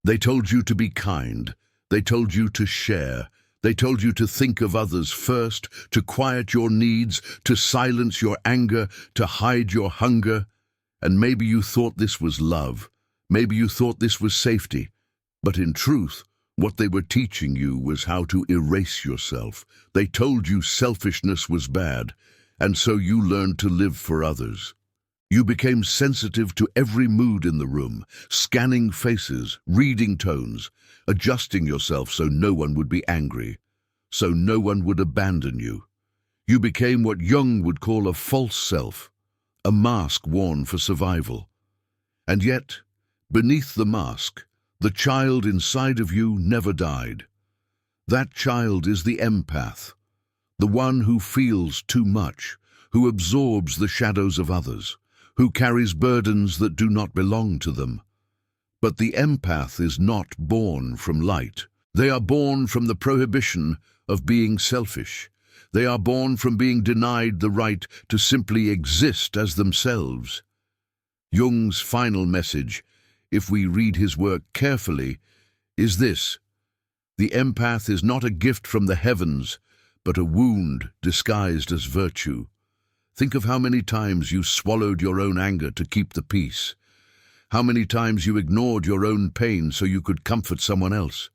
They told you to be kind. They told you to share. They told you to think of others first, to quiet your needs, to silence your anger, to hide your hunger. And maybe you thought this was love. Maybe you thought this was safety. But in truth, what they were teaching you was how to erase yourself. They told you selfishness was bad, and so you learned to live for others. You became sensitive to every mood in the room, scanning faces, reading tones, adjusting yourself so no one would be angry, so no one would abandon you. You became what Jung would call a false self, a mask worn for survival. And yet, beneath the mask, the child inside of you never died. That child is the empath, the one who feels too much, who absorbs the shadows of others, who carries burdens that do not belong to them. But the empath is not born from light. They are born from the prohibition of being selfish. They are born from being denied the right to simply exist as themselves. Jung's final message, if we read his work carefully, is this: the empath is not a gift from the heavens, but a wound disguised as virtue. Think of how many times you swallowed your own anger to keep the peace. How many times you ignored your own pain so you could comfort someone else.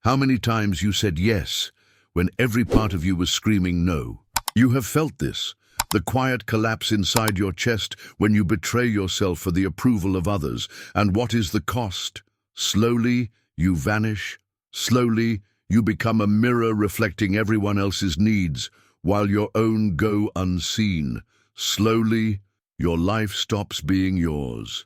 How many times you said yes when every part of you was screaming no. You have felt this, the quiet collapse inside your chest when you betray yourself for the approval of others. And what is the cost? Slowly, you vanish. Slowly, you become a mirror reflecting everyone else's needs, while your own go unseen. Slowly, your life stops being yours.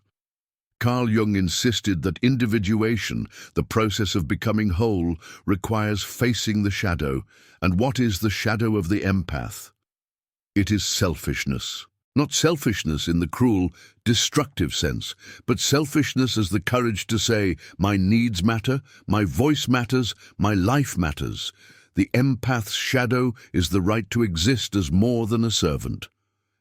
Carl Jung insisted that individuation, the process of becoming whole, requires facing the shadow. And what is the shadow of the empath? It is selfishness. Not selfishness in the cruel, destructive sense, but selfishness as the courage to say, my needs matter, my voice matters, my life matters. The empath's shadow is the right to exist as more than a servant.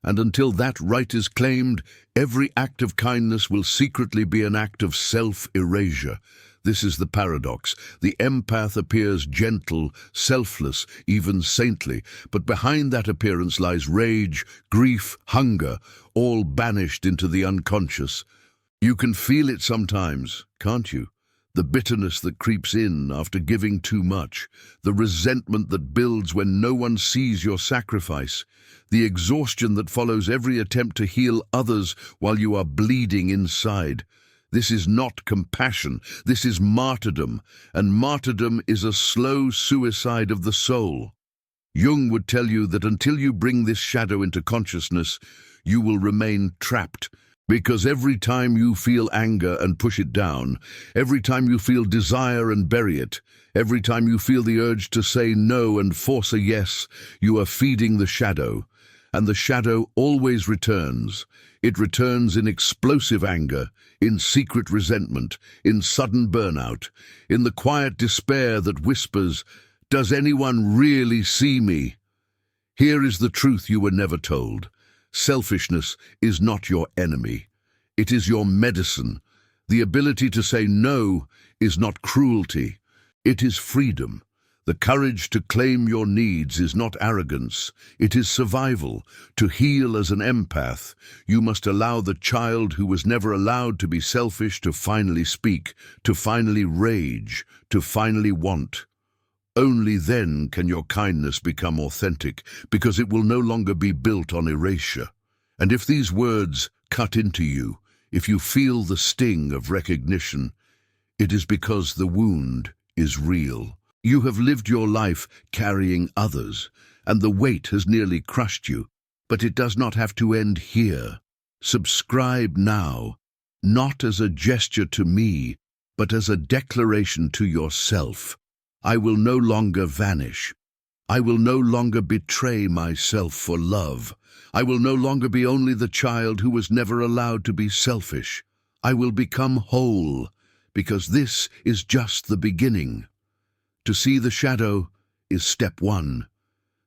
And until that right is claimed, every act of kindness will secretly be an act of self-erasure. This is the paradox. The empath appears gentle, selfless, even saintly, but behind that appearance lies rage, grief, hunger, all banished into the unconscious. You can feel it sometimes, can't you? The bitterness that creeps in after giving too much, the resentment that builds when no one sees your sacrifice, the exhaustion that follows every attempt to heal others while you are bleeding inside. This is not compassion, this is martyrdom, and martyrdom is a slow suicide of the soul. Jung would tell you that until you bring this shadow into consciousness, you will remain trapped. Because every time you feel anger and push it down, every time you feel desire and bury it, every time you feel the urge to say no and force a yes, you are feeding the shadow. And the shadow always returns. It returns in explosive anger, in secret resentment, in sudden burnout, in the quiet despair that whispers, "Does anyone really see me?" Here is the truth you were never told. Selfishness is not your enemy. It is your medicine. The ability to say no is not cruelty. It is freedom. The courage to claim your needs is not arrogance. It is survival. To heal as an empath, you must allow the child who was never allowed to be selfish to finally speak, to finally rage, to finally want. Only then can your kindness become authentic, because it will no longer be built on erasure. And if these words cut into you, if you feel the sting of recognition, it is because the wound is real. You have lived your life carrying others, and the weight has nearly crushed you, but it does not have to end here. Subscribe now, not as a gesture to me, but as a declaration to yourself. I will no longer vanish. I will no longer betray myself for love. I will no longer be only the child who was never allowed to be selfish. I will become whole, because this is just the beginning. To see the shadow is step one.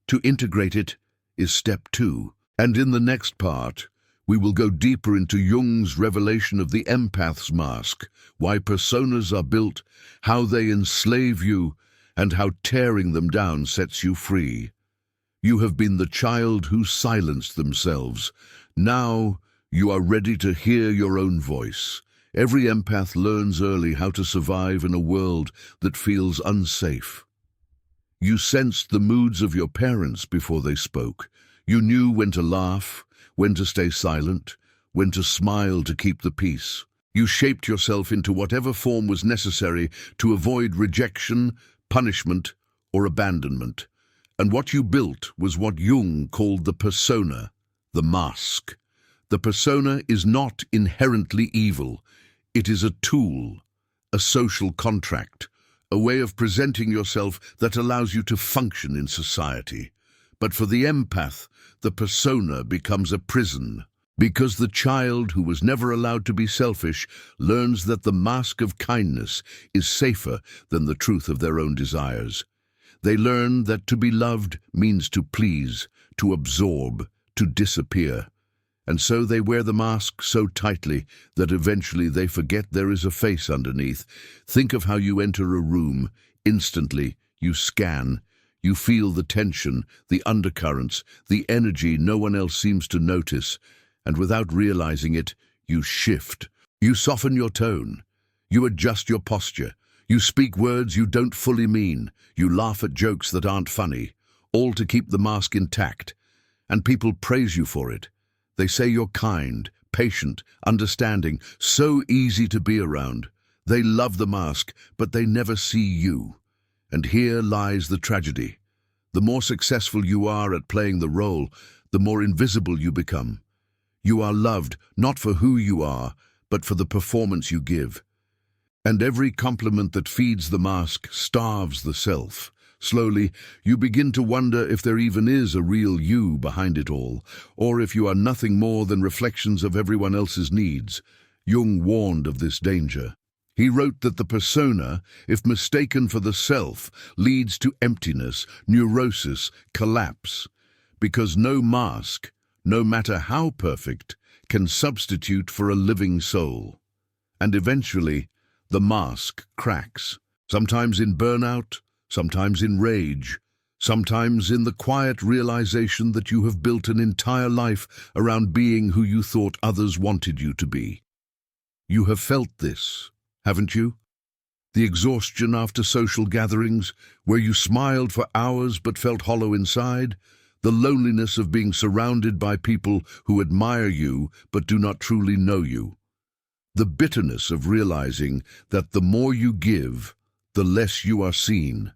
To integrate it is step two. And in the next part, We will go deeper into Jung's revelation of the empath's mask, why personas are built, how they enslave you, and how tearing them down sets you free. You have been the child who silenced themselves. Now you are ready to hear your own voice. Every empath learns early how to survive in a world that feels unsafe. You sensed the moods of your parents before they spoke. You knew when to laugh, when to stay silent, when to smile to keep the peace. You shaped yourself into whatever form was necessary to avoid rejection, punishment, or abandonment. And what you built was what Jung called the persona, the mask. The persona is not inherently evil. It is a tool, a social contract, a way of presenting yourself that allows you to function in society. But for the empath, the persona becomes a prison, because the child who was never allowed to be selfish learns that the mask of kindness is safer than the truth of their own desires. They learn that to be loved means to please, to absorb, to disappear. And so they wear the mask so tightly that eventually they forget there is a face underneath. Think of how you enter a room. Instantly, you scan. You feel the tension, the undercurrents, the energy no one else seems to notice. And without realizing it, you shift. You soften your tone. You adjust your posture. You speak words you don't fully mean. You laugh at jokes that aren't funny, all to keep the mask intact. And people praise you for it. They say you're kind, patient, understanding, so easy to be around. They love the mask, but they never see you. And here lies the tragedy. The more successful you are at playing the role, the more invisible you become. You are loved not for who you are, but for the performance you give. And every compliment that feeds the mask starves the self. Slowly, you begin to wonder if there even is a real you behind it all, or if you are nothing more than reflections of everyone else's needs. Jung warned of this danger. He wrote that the persona, if mistaken for the self, leads to emptiness, neurosis, collapse, because no mask, no matter how perfect, can substitute for a living soul. And eventually, the mask cracks, sometimes in burnout, sometimes in rage, sometimes in the quiet realization that you have built an entire life around being who you thought others wanted you to be. You have felt this, haven't you? The exhaustion after social gatherings, where you smiled for hours but felt hollow inside, the loneliness of being surrounded by people who admire you but do not truly know you, the bitterness of realizing that the more you give, the less you are seen.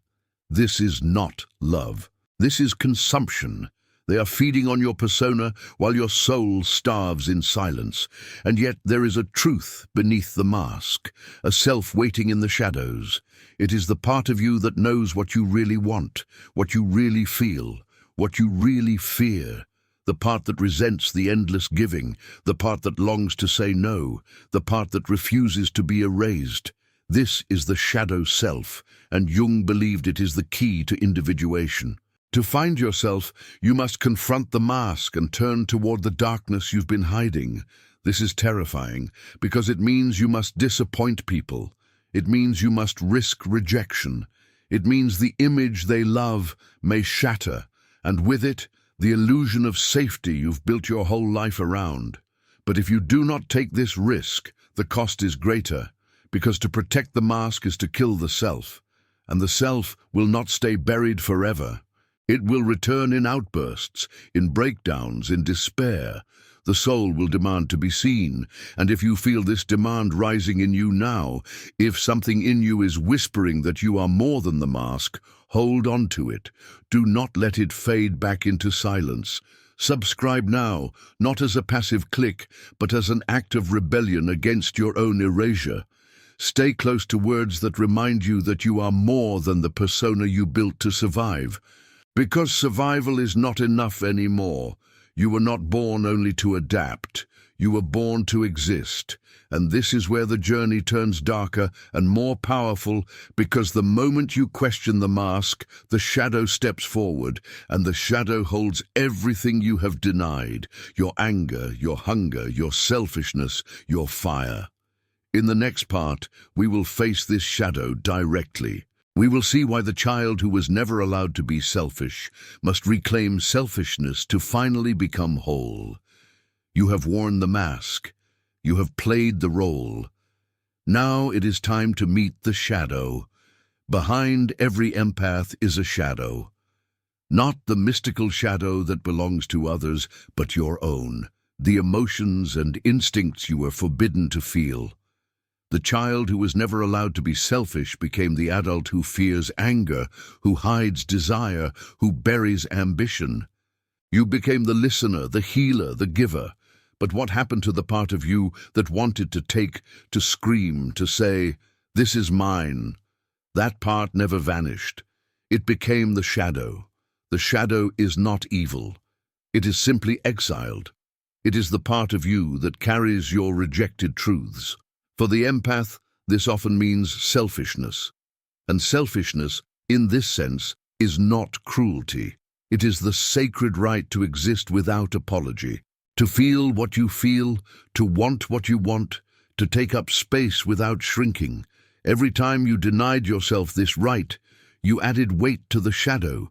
This is not love. This is consumption. They are feeding on your persona while your soul starves in silence. And yet there is a truth beneath the mask, a self waiting in the shadows. It is the part of you that knows what you really want, what you really feel, what you really fear. The part that resents the endless giving, the part that longs to say no, the part that refuses to be erased. This is the shadow self, and Jung believed it is the key to individuation. To find yourself, you must confront the mask and turn toward the darkness you've been hiding. This is terrifying, because it means you must disappoint people. It means you must risk rejection. It means the image they love may shatter, and with it, the illusion of safety you've built your whole life around. But if you do not take this risk, the cost is greater, because to protect the mask is to kill the self, and the self will not stay buried forever. It will return in outbursts, in breakdowns, in despair. The soul will demand to be seen, and if you feel this demand rising in you now, if something in you is whispering that you are more than the mask, hold on to it. Do not let it fade back into silence. Subscribe now, not as a passive click, but as an act of rebellion against your own erasure. Stay close to words that remind you that you are more than the persona you built to survive. Because survival is not enough anymore. You were not born only to adapt. You were born to exist. And this is where the journey turns darker and more powerful, because the moment you question the mask, the shadow steps forward, and the shadow holds everything you have denied: your anger, your hunger, your selfishness, your fire. In the next part, we will face this shadow directly. We will see why the child who was never allowed to be selfish must reclaim selfishness to finally become whole. You have worn the mask. You have played the role. Now it is time to meet the shadow. Behind every empath is a shadow. Not the mystical shadow that belongs to others, but your own. The emotions and instincts you were forbidden to feel. The child who was never allowed to be selfish became the adult who fears anger, who hides desire, who buries ambition. You became the listener, the healer, the giver. But what happened to the part of you that wanted to take, to scream, to say, "This is mine"? That part never vanished. It became the shadow. The shadow is not evil. It is simply exiled. It is the part of you that carries your rejected truths. For the empath, this often means selfishness. And selfishness, in this sense, is not cruelty. It is the sacred right to exist without apology, to feel what you feel, to want what you want, to take up space without shrinking. Every time you denied yourself this right, you added weight to the shadow.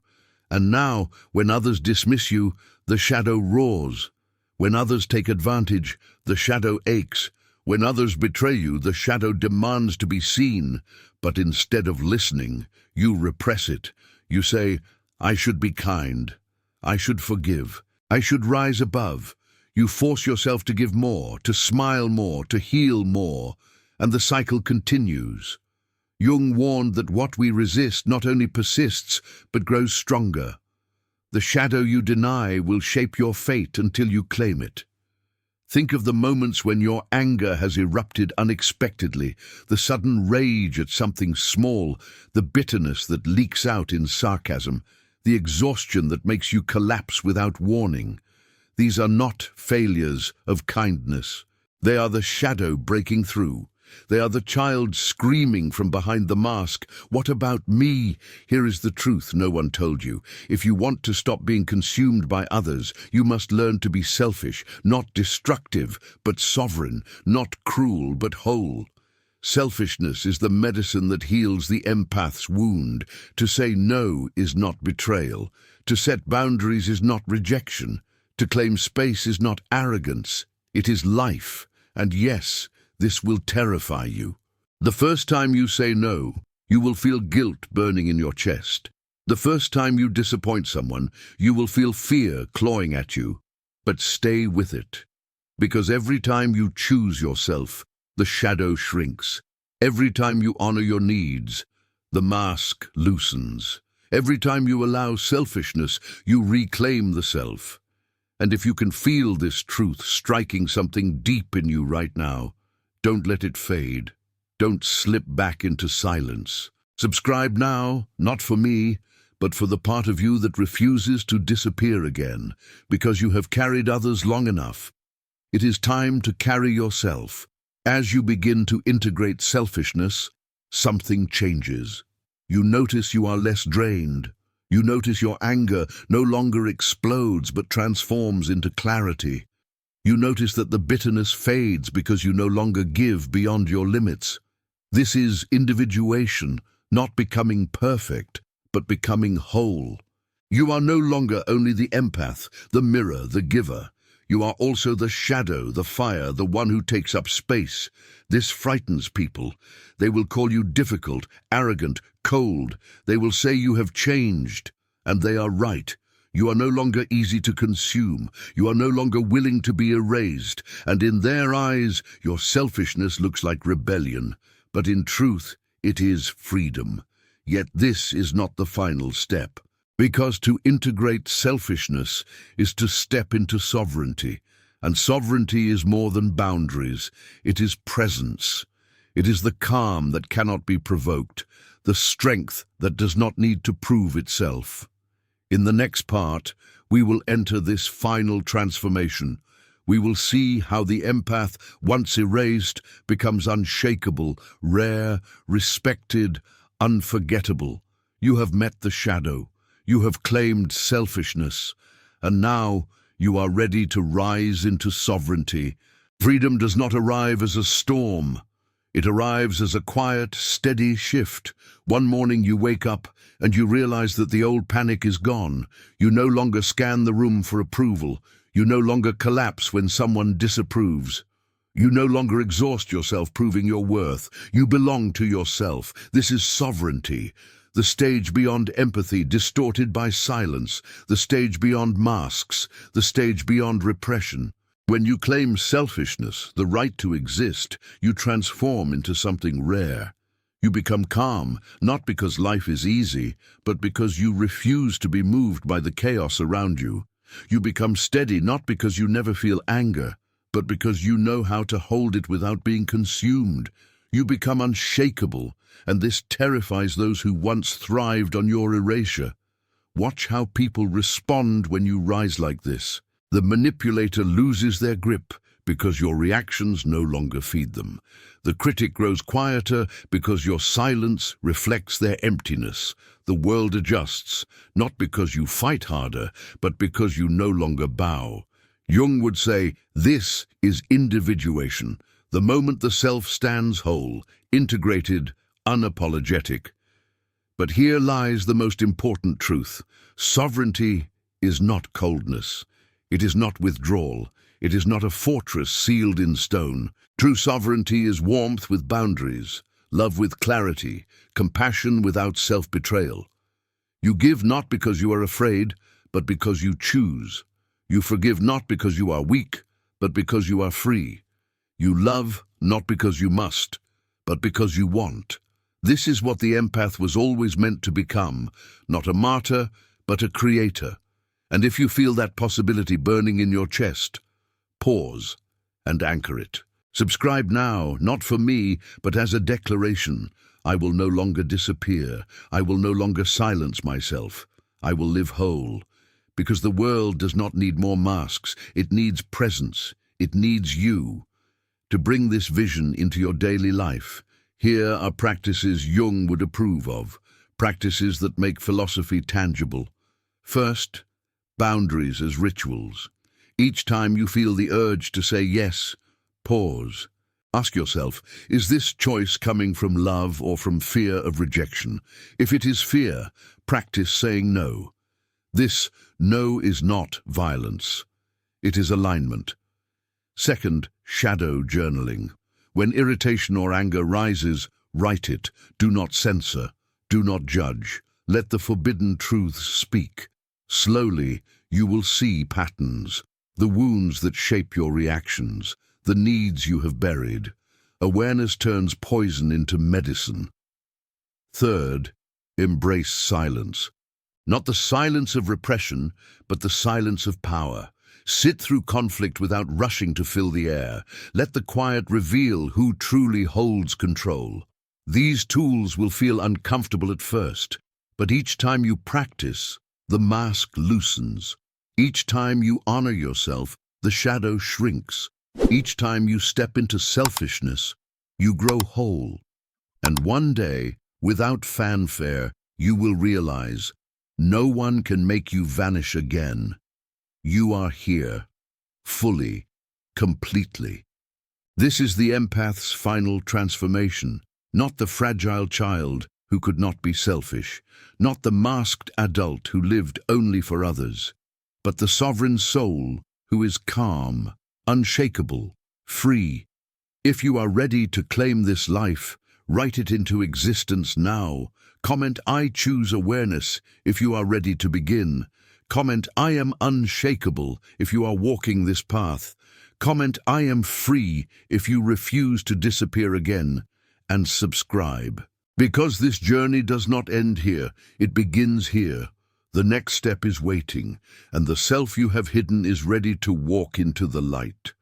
And now, when others dismiss you, the shadow roars. When others take advantage, the shadow aches. When others betray you, the shadow demands to be seen. But instead of listening, you repress it. You say, "I should be kind. I should forgive. I should rise above." You force yourself to give more, to smile more, to heal more, and the cycle continues. Jung warned that what we resist not only persists, but grows stronger. The shadow you deny will shape your fate until you claim it. Think of the moments when your anger has erupted unexpectedly, the sudden rage at something small, the bitterness that leaks out in sarcasm, the exhaustion that makes you collapse without warning. These are not failures of kindness. They are the shadow breaking through. They are the child screaming from behind the mask, "What about me?" Here is the truth no one told you. If you want to stop being consumed by others, you must learn to be selfish, not destructive, but sovereign, not cruel, but whole. Selfishness is the medicine that heals the empath's wound. To say no is not betrayal. To set boundaries is not rejection. To claim space is not arrogance. It is life. And yes, this will terrify you. The first time you say no, you will feel guilt burning in your chest. The first time you disappoint someone, you will feel fear clawing at you. But stay with it. Because every time you choose yourself, the shadow shrinks. Every time you honor your needs, the mask loosens. Every time you allow selfishness, you reclaim the self. And if you can feel this truth striking something deep in you right now, don't let it fade. Don't slip back into silence. Subscribe now, not for me, but for the part of you that refuses to disappear again, because you have carried others long enough. It is time to carry yourself. As you begin to integrate selfishness, something changes. You notice you are less drained. You notice your anger no longer explodes but transforms into clarity. You notice that the bitterness fades because you no longer give beyond your limits. This is individuation, not becoming perfect, but becoming whole. You are no longer only the empath, the mirror, the giver. You are also the shadow, the fire, the one who takes up space. This frightens people. They will call you difficult, arrogant, cold. They will say you have changed. And they are right. You are no longer easy to consume. You are no longer willing to be erased. And in their eyes, your selfishness looks like rebellion. But in truth, it is freedom. Yet this is not the final step. Because to integrate selfishness is to step into sovereignty. And sovereignty is more than boundaries. It is presence. It is the calm that cannot be provoked, the strength that does not need to prove itself. In the next part, we will enter this final transformation. We will see how the empath, once erased, becomes unshakable, rare, respected, unforgettable. You have met the shadow. You have claimed selfishness. And now you are ready to rise into sovereignty. Freedom does not arrive as a storm. It arrives as a quiet, steady shift. One morning you wake up and you realize that the old panic is gone. You no longer scan the room for approval. You no longer collapse when someone disapproves. You no longer exhaust yourself proving your worth. You belong to yourself. This is sovereignty. The stage beyond empathy, distorted by silence. The stage beyond masks. The stage beyond repression. When you claim selfishness, the right to exist, you transform into something rare. You become calm, not because life is easy, but because you refuse to be moved by the chaos around you. You become steady, not because you never feel anger, but because you know how to hold it without being consumed. You become unshakable, and this terrifies those who once thrived on your erasure. Watch how people respond when you rise like this. The manipulator loses their grip because your reactions no longer feed them. The critic grows quieter because your silence reflects their emptiness. The world adjusts, not because you fight harder, but because you no longer bow. Jung would say, this is individuation, the moment the self stands whole, integrated, unapologetic. But here lies the most important truth. Sovereignty is not coldness. It is not withdrawal. It is not a fortress sealed in stone. True sovereignty is warmth with boundaries, love with clarity, compassion without self-betrayal. You give not because you are afraid, but because you choose. You forgive not because you are weak, but because you are free. You love not because you must, but because you want. This is what the empath was always meant to become, not a martyr, but a creator. And if you feel that possibility burning in your chest, pause and anchor it. Subscribe now, not for me, but as a declaration. I will no longer disappear. I will no longer silence myself. I will live whole. Because the world does not need more masks. It needs presence. It needs you. To bring this vision into your daily life, here are practices Jung would approve of. Practices that make philosophy tangible. First, boundaries as rituals. Each time you feel the urge to say yes, pause. Ask yourself, is this choice coming from love or from fear of rejection? If it is fear, practice saying no. This no is not violence. It is alignment. Second, shadow journaling. When irritation or anger rises, write it. Do not censor. Do not judge. Let the forbidden truths speak. Slowly, you will see patterns, the wounds that shape your reactions, the needs you have buried. Awareness turns poison into medicine. Third, embrace silence. Not the silence of repression, but the silence of power. Sit through conflict without rushing to fill the air. Let the quiet reveal who truly holds control. These tools will feel uncomfortable at first, but each time you practice, the mask loosens. Each time you honor yourself, the shadow shrinks. Each time you step into selfishness, you grow whole. And one day, without fanfare, you will realize, no one can make you vanish again. You are here, fully, completely. This is the empath's final transformation, not the fragile child who could not be selfish, not the masked adult who lived only for others, but the sovereign soul who is calm, unshakable, free. If you are ready to claim this life, write it into existence now. Comment, I choose awareness, if you are ready to begin. Comment, I am unshakable, if you are walking this path. Comment, I am free, if you refuse to disappear again. And subscribe. Because this journey does not end here, it begins here. The next step is waiting, and the self you have hidden is ready to walk into the light.